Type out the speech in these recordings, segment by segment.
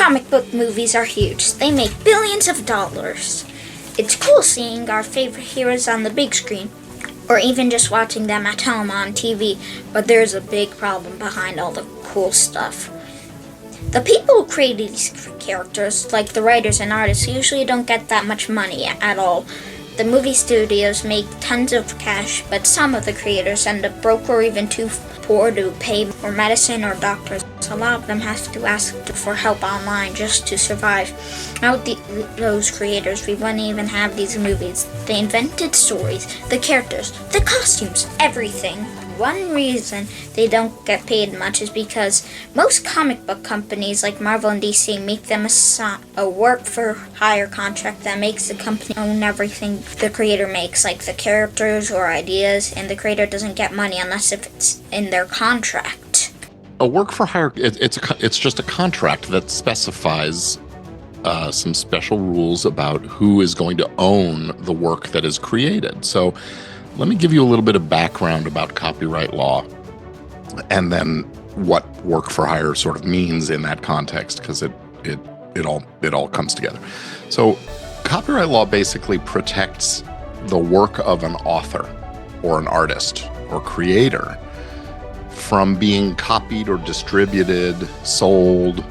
Comic book movies are huge. They make billions of dollars. It's cool seeing our favorite heroes on the big screen, or even just watching them at home on TV, but there's a big problem behind all the cool stuff. The people who create these characters, like the writers and artists, usually don't get that much money at all. The movie studios make tons of cash, but some of the creators end up broke or even too poor to pay for medicine or doctors. A lot of them have to ask for help online just to survive. Without those creators, we wouldn't even have these movies. They invented stories, the characters, the costumes, everything. One reason they don't get paid much is because most comic book companies like Marvel and DC make them a work-for-hire contract that makes the company own everything the creator makes, like the characters or ideas, and the creator doesn't get money unless if it's in their contract. A work-for-hire, it's just a contract that specifies some special rules about who is going to own the work that is created. So let me give you a little bit of background about copyright law and then what work for hire sort of means in that context, because it all comes together. So copyright law basically protects the work of an author or an artist or creator from being copied or distributed, sold,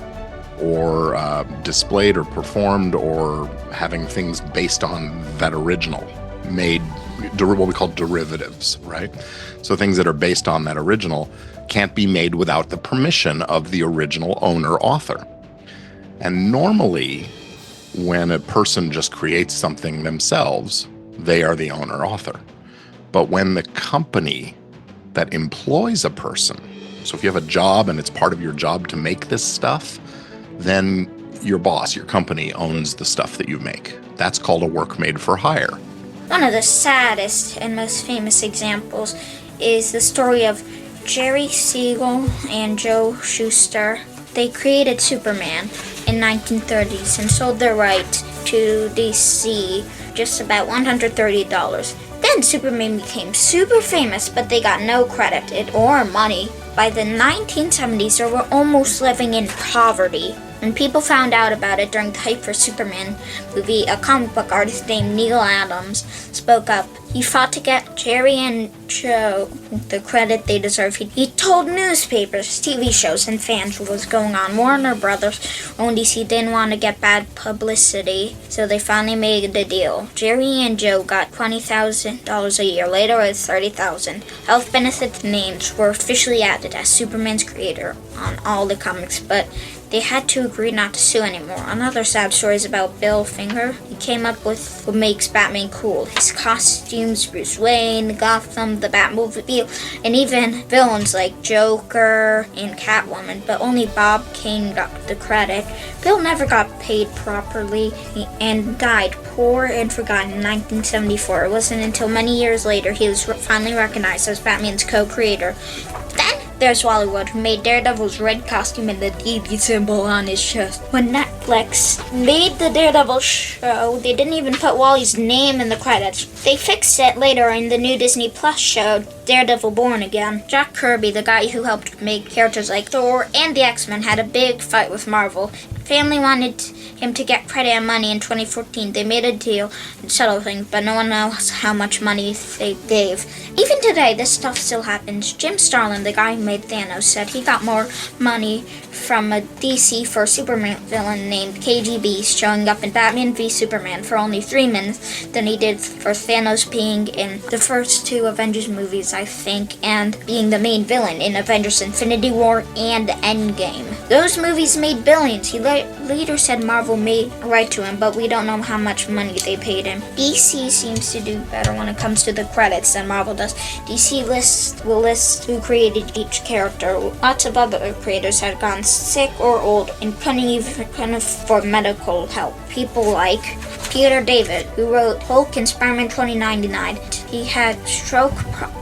or displayed or performed, or having things based on that original made, what we call derivatives, right? So things that are based on that original can't be made without the permission of the original owner author. And normally, when a person just creates something themselves, they are the owner author. But when the company that employs a person, so if you have a job and it's part of your job to make this stuff, then your boss, your company, owns the stuff that you make. That's called a work made for hire. One of the saddest and most famous examples is the story of Jerry Siegel and Joe Shuster. They created Superman in 1930s and sold their rights to DC just about $130. Then Superman became super famous, but they got no credit or money. By the 1970s, they were almost living in poverty. When people found out about it during the hype for Superman movie, a comic book artist named Neil Adams spoke up. He fought to get Jerry and Joe the credit they deserve. He told newspapers, TV shows, and fans what was going on. Warner Brothers owned DC didn't want to get bad publicity, so they finally made a deal. Jerry and Joe got $20,000 a year. Later, it was $30,000. Health benefit names were officially added as Superman's creator on all the comics, but they had to agree not to sue anymore. Another sad story is about Bill Finger. He came up with what makes Batman cool. His costumes, Bruce Wayne, Gotham, the Batmobile, and even villains like Joker and Catwoman, but only Bob Kane got the credit. Bill never got paid properly and died poor and forgotten in 1974. It wasn't until many years later he was finally recognized as Batman's co-creator. Then there's Hollywood, who made Daredevil's red costume and the DD symbol on his chest. When Netflix made the Daredevil show, they didn't even put Wally's name in the credits. They fixed it later in the new Disney Plus show, Daredevil Born Again. Jack Kirby, the guy who helped make characters like Thor and the X-Men, had a big fight with Marvel. Family wanted him to get credit and money in 2014. They made a deal and settled things, but no one knows how much money they gave. Even today, this stuff still happens. Jim Starlin, the guy who made Thanos, said he got more money from a DC for a Superman villain named KGB showing up in Batman v Superman for only 3 minutes than he did for Thanos being in the first 2 Avengers movies, I think, and being the main villain in Avengers Infinity War and Endgame. Those movies made billions. He later said Marvel made a right to him, but we don't know how much money they paid him. DC seems to do better when it comes to the credits than Marvel does. DC will list who created each character. Lots of other creators had gone sick or old and couldn't even afford medical help. People like Peter David, who wrote Hulk and Spider-Man 2099. He had stroke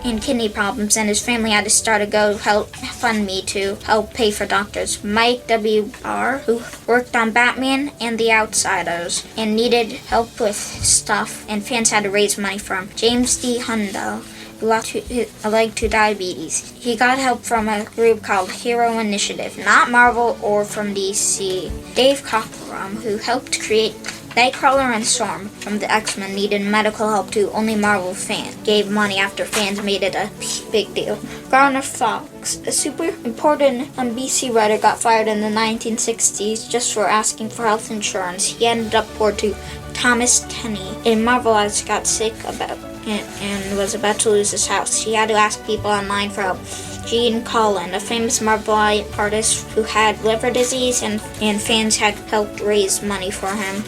and kidney problems, and his family had to start a GoFundMe to help pay for doctors. Mike W.R., who worked on Batman and The Outsiders and needed help with stuff, and fans had to raise money for him. James D. Hundo, lost a leg to diabetes. He got help from a group called Hero Initiative, not Marvel or from DC. Dave Cockrum, who helped create Nightcrawler and Storm from the X-Men, needed medical help too. Only Marvel fans gave money after fans made it a big deal. Garner Fox, a super important NBC writer, got fired in the 1960s just for asking for health insurance. He ended up poor too. Thomas Tenney, a Marvelite, got sick and was about to lose his house. He had to ask people online for help. Gene Colan, a famous Marvelite artist who had liver disease, and fans had helped raise money for him.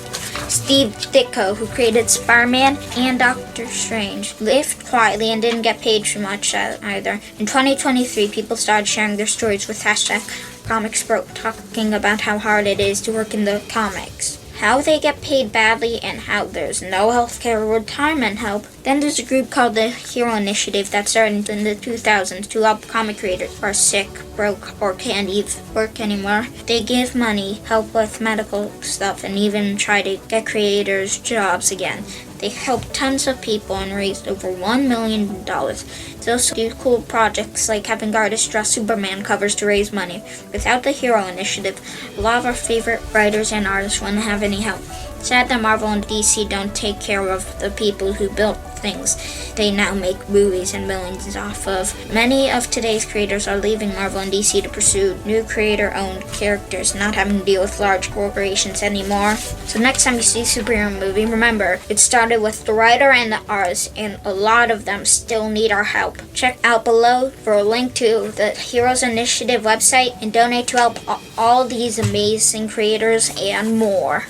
Steve Ditko, who created Spider-Man and Doctor Strange, lived quietly and didn't get paid too much either. In 2023, people started sharing their stories with #ComicsBroke, talking about how hard it is to work in the comics, how they get paid badly, and how there's no healthcare or retirement help. Then there's a group called the Hero Initiative that started in the 2000s to help comic creators who are sick, broke, or can't even work anymore. They give money, help with medical stuff, and even try to get creators jobs again. They helped tons of people and raised over $1 million. They also do cool projects like having artists draw Superman covers to raise money. Without the Hero Initiative, a lot of our favorite writers and artists wouldn't have any help. Sad that Marvel and DC don't take care of the people who built things they now make movies and millions off of. Many of today's creators are leaving Marvel and DC to pursue new creator-owned characters, not having to deal with large corporations anymore. So next time you see a superhero movie, remember, it started with the writer and the artist, and a lot of them still need our help. Check out below for a link to the Heroes Initiative website and donate to help all these amazing creators and more.